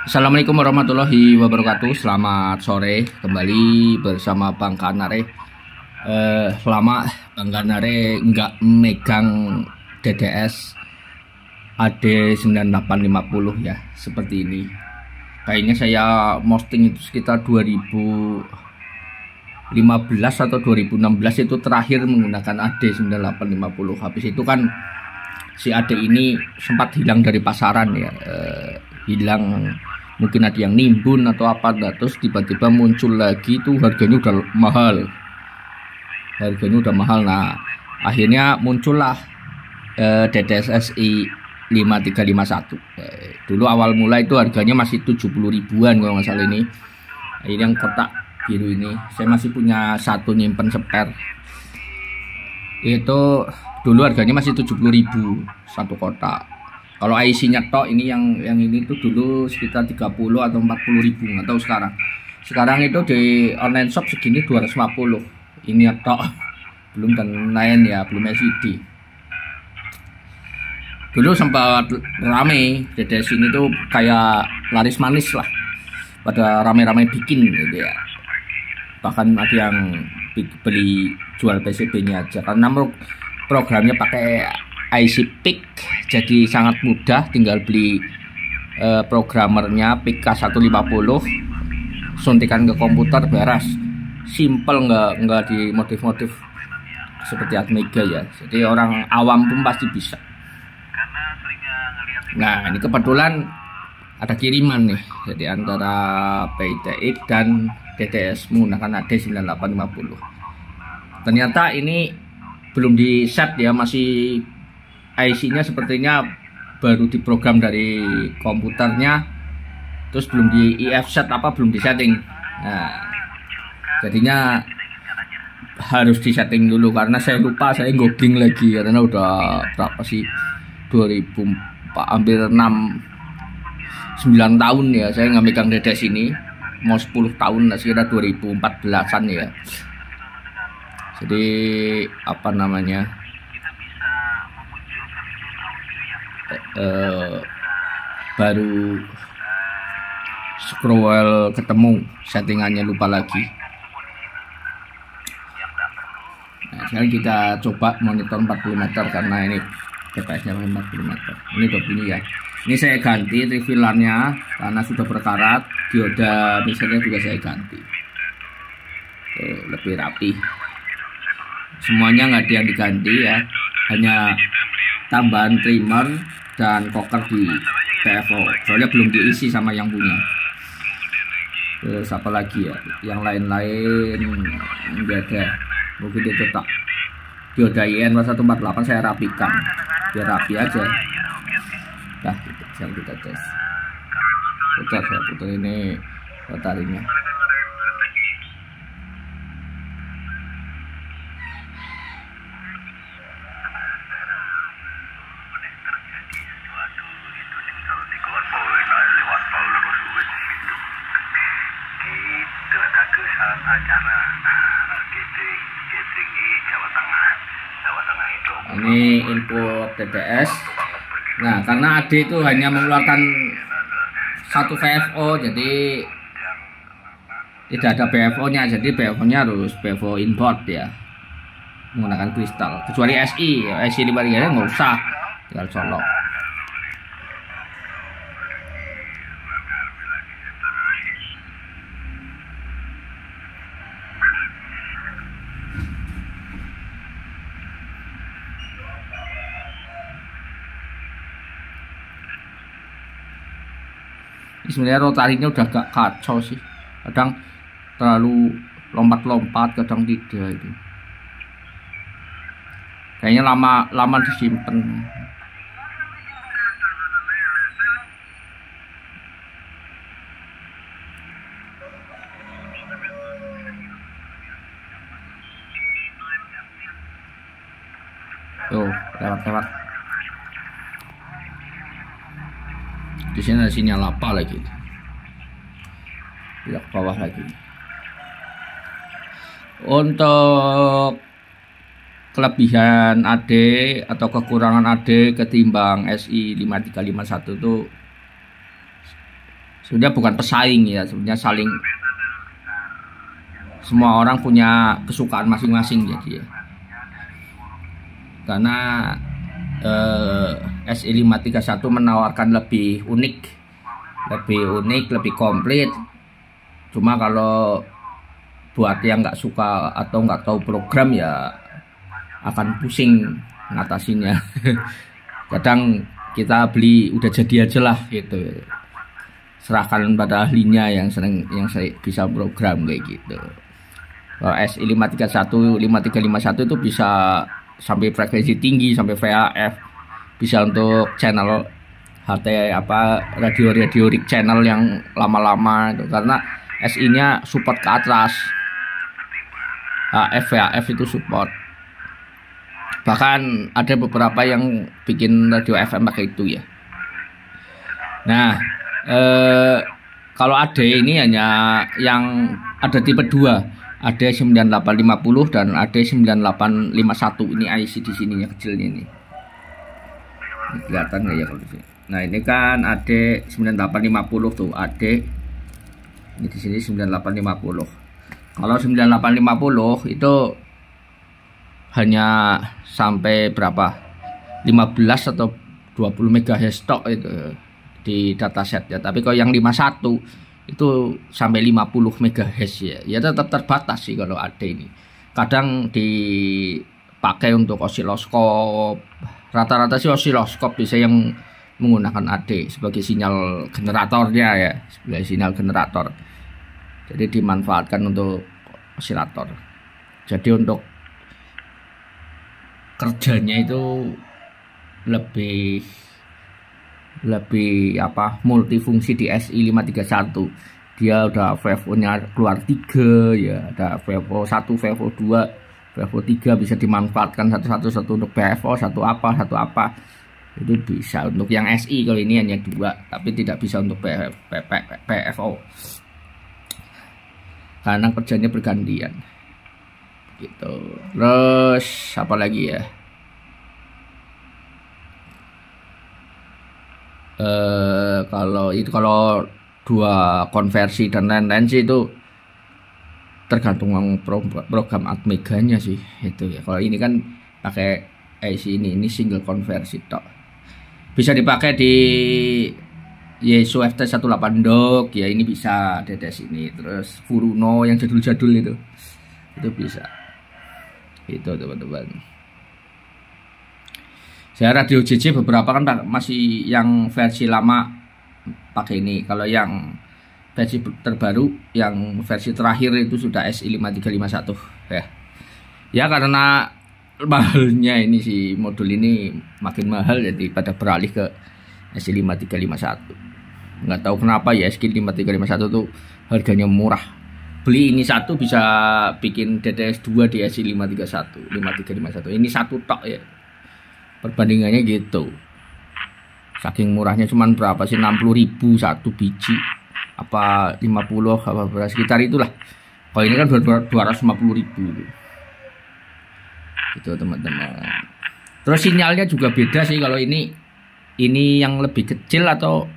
Assalamualaikum warahmatullahi wabarakatuh. Selamat sore, kembali bersama Bang Kanare. Lama Bang Kanare nggak megang DDS AD9850 ya, seperti ini. Kayaknya saya posting itu sekitar 2015 atau 2016 itu terakhir menggunakan AD9850. Habis itu kan si AD ini sempat hilang dari pasaran ya, hilang, mungkin ada yang nimbun atau apa, terus tiba-tiba muncul lagi, itu harganya udah mahal, nah akhirnya muncullah DDS SI 5351. Dulu awal mula itu harganya masih 70 ribuan kalau nggak salah. Ini yang kotak biru ini saya masih punya satu, nyimpen spare. Itu dulu harganya masih 70.000 satu kotak. Kalau IC-nya tok ini yang ini tuh dulu sekitar 30 atau 40 ribu, nggak tahu sekarang. Sekarang itu di online shop segini 250. Ini tok, belum lain ya, belum LCD. Dulu sempat rame DDS ini tuh kayak laris manis lah, pada rame-rame bikin gitu ya. Bahkan ada yang beli jual PCB-nya aja, karena programnya pakai IC PIC, jadi sangat mudah, tinggal beli programmernya PIC K150, suntikan ke komputer, beres, simple, nggak dimodif-modif seperti Atmega ya, jadi orang awam pun pasti bisa. Nah ini kebetulan ada kiriman nih, jadi antara PITX dan DDS menggunakan AD9850. Ternyata ini belum di set ya, masih IC-nya sepertinya baru diprogram dari komputernya, terus belum di IF set apa, belum di setting. Nah jadinya harus di setting dulu, karena saya lupa, saya googling lagi karena udah berapa sih, 2004, hampir 9 tahun ya saya nggak megang DDS ini, mau 10 tahun lah, sekitar 2014an ya. Jadi apa namanya, baru scroll ketemu settingannya, lupa lagi. Nah sekarang kita coba monitor 40 meter, karena ini TPS-nya 40 meter. Ini udah bunyi ya. Ini saya ganti revealannya karena sudah berkarat, dioda misalnya juga saya ganti. Tuh, lebih rapi. Semuanya nggak ada yang diganti ya, hanya tambahan trimmer dan koker di PFO, soalnya belum diisi sama yang punya. Terus apa lagi ya, yang lain-lain enggak ada, mungkin itu tak dioda IN 148 saya rapikan biar rapi aja. Nah sekarang kita tes, saya putar ini batarinya. Ini input DDS. Nah karena AD itu hanya mengeluarkan satu VFO, jadi tidak ada BFO nya, jadi BFO nya harus BFO import ya, menggunakan kristal. Kecuali SI 53 nggak usah, tinggal colok. Sebenarnya rotarinya udah gak kacau sih, kadang terlalu lompat-lompat, kadang tidak. Itu kayaknya lama disimpan. Tuh lewat. Di sini ada sinyal apa lagi? Tidak, bawah lagi. Untuk kelebihan AD atau kekurangan AD ketimbang SI 5351 itu sebenarnya bukan pesaing ya, sebenarnya saling, semua orang punya kesukaan masing-masing jadi ya. Karena SI 531 menawarkan lebih unik, lebih komplit. Cuma kalau buat yang nggak suka atau nggak tahu program ya akan pusing ngatasinnya. Kadang kita beli udah jadi aja lah gitu, serahkan pada ahlinya yang saya bisa program kayak gitu. Kalau SI 531 5351 itu bisa sampai frekuensi tinggi, sampai VHF, bisa untuk channel HT radio rig channel yang lama-lama itu, karena SI-nya support ke atas. HF VHF itu support. Bahkan ada beberapa yang bikin radio FM pakai itu ya. Nah, kalau AD ini hanya yang ada tipe 2. AD 9850 dan AD 9851. Ini IC di sininya kecilnya ini. Kelihatan nggak ya kalau di sini? Nah, ini kan AD 9850 tuh, AD ini di sini 9850. Kalau 9850 itu hanya sampai berapa? 15 atau 20 MHz stok itu di dataset ya. Tapi kalau yang 51 itu sampai 50 MHz ya. Ya tetap terbatas sih kalau AD ini. Kadang dipakai untuk osiloskop. Rata-rata sih osiloskop bisa yang menggunakan AD sebagai sinyal generatornya ya, sebagai sinyal generator. Jadi dimanfaatkan untuk osilator. Jadi untuk kerjanya itu lebih multifungsi di SI 531. Dia udah VFO-nya keluar 3 ya, ada VFO 1, VFO 2, VFO 3 bisa dimanfaatkan satu untuk VFO, satu apa. Itu bisa untuk yang SI. Kalau ini hanya 2, tapi tidak bisa untuk PFO. Karena kerjanya bergantian. Gitu. Terus apa lagi ya? Kalau 2 konversi dan lain-lain sih itu tergantung program Atmega-nya sih itu ya. Kalau ini kan pakai IC ini single konversi tok. Bisa dipakai di Yesu FT18 Dock ya, ini bisa DDS ini. Terus Furuno yang jadul-jadul itu bisa. Itu teman-teman. Saya radio JJ beberapa kan masih yang versi lama pakai ini. Kalau yang versi terbaru, yang versi terakhir itu sudah SI 5351 ya. Ya karena mahalnya ini si modul ini makin mahal, jadi pada beralih ke SI 5351. Nggak tahu kenapa ya, SI 5351 tuh harganya murah. Beli ini satu bisa bikin DTS 2 di SI 5351. Ini satu tok ya. Perbandingannya gitu. Saking murahnya, cuman berapa sih, 60.000 satu biji. Apa 50 apa berapa sekitar itulah. Kalau ini kan 250.000 gitu. Itu teman-teman. Terus sinyalnya juga beda sih, kalau ini yang lebih kecil atau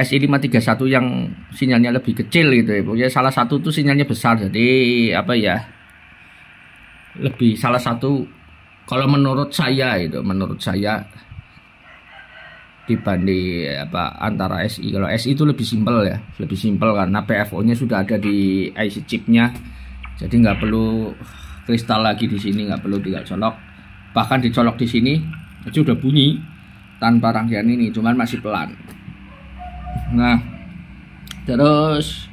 SI 531 yang sinyalnya lebih kecil gitu ya. Pokoknya salah satu tuh sinyalnya besar. Jadi apa ya? Lebih salah satu, kalau menurut saya dibanding antara SI. Kalau SI itu lebih simpel ya, lebih simpel karena PFO-nya sudah ada di IC chipnya. Jadi nggak perlu kristal lagi di sini, nggak perlu tinggal colok. Bahkan dicolok di sini itu udah bunyi tanpa rangkaian ini, cuman masih pelan. Nah, terus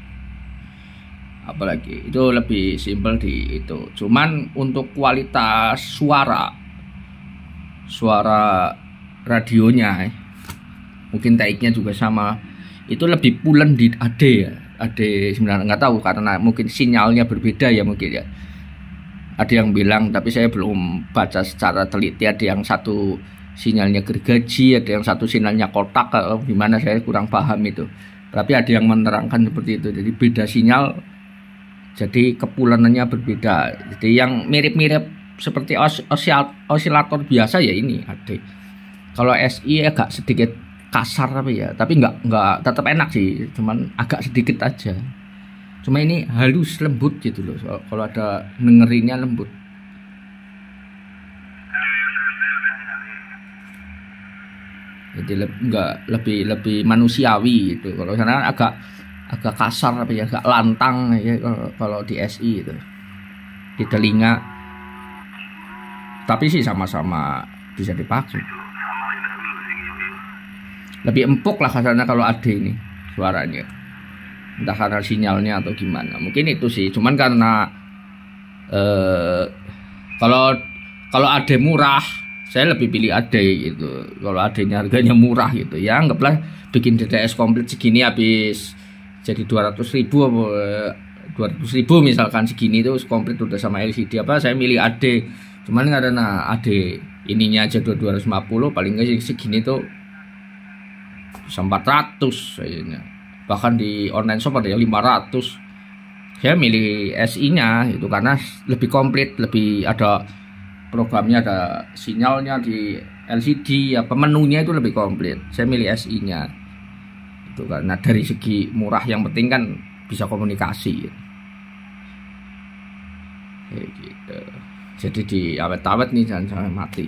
apalagi itu lebih simpel di itu. Cuman untuk kualitas suara radionya mungkin taiknya juga sama, itu lebih pulen di AD ya. AD 9 nggak tahu karena mungkin sinyalnya berbeda ya, mungkin ya. Ada yang bilang, tapi saya belum baca secara teliti. Ada yang satu sinyalnya gergaji, ada yang satu sinyalnya kotak, kalau gimana saya kurang paham itu. Tapi ada yang menerangkan seperti itu. Jadi beda sinyal, jadi kepulanannya berbeda. Jadi yang mirip-mirip seperti osilator biasa ya ini AD. Kalau SI agak sedikit kasar tapi nggak tetap enak sih, cuman agak sedikit aja. Cuma ini halus lembut gitu loh. Kalau ada dengerinnya lembut. Jadi lebih manusiawi gitu. Kalau sana agak kasar agak lantang ya kalau di SI itu. Di telinga. Tapi sih sama-sama bisa dipakai. Lebih empuk lah kasarnya kalau AD ini suaranya. Entah karena sinyalnya atau gimana. Mungkin itu sih. Cuman karena kalau AD murah, saya lebih pilih AD gitu. Kalau AD-nya harganya murah gitu ya, anggaplah bikin DTS komplit segini habis jadi 200.000 misalkan, segini itu komplit udah sama LCD saya milih AD. Cuman karena AD ininya aja 250, paling nggak segini tuh bisa 400 kayaknya. Bahkan di online shop ada yang 500. Saya milih SI-nya itu karena lebih komplit, lebih ada programnya, ada sinyalnya di LCD, menunya itu lebih komplit. Saya milih SI-nya itu karena dari segi murah, yang penting kan bisa komunikasi kayak gitu. Jadi di awet-awet nih, jangan sampai mati,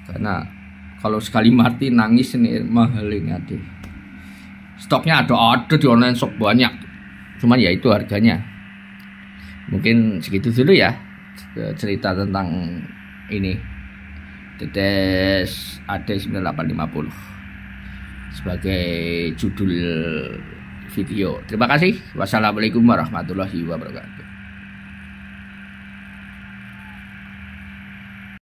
karena kalau sekali mati nangis nih mahal ini. Stoknya ada di online shop banyak, cuman ya itu harganya. Mungkin segitu dulu ya cerita tentang ini DTS AD 9850 sebagai judul video. Terima kasih. Wassalamualaikum warahmatullahi wabarakatuh.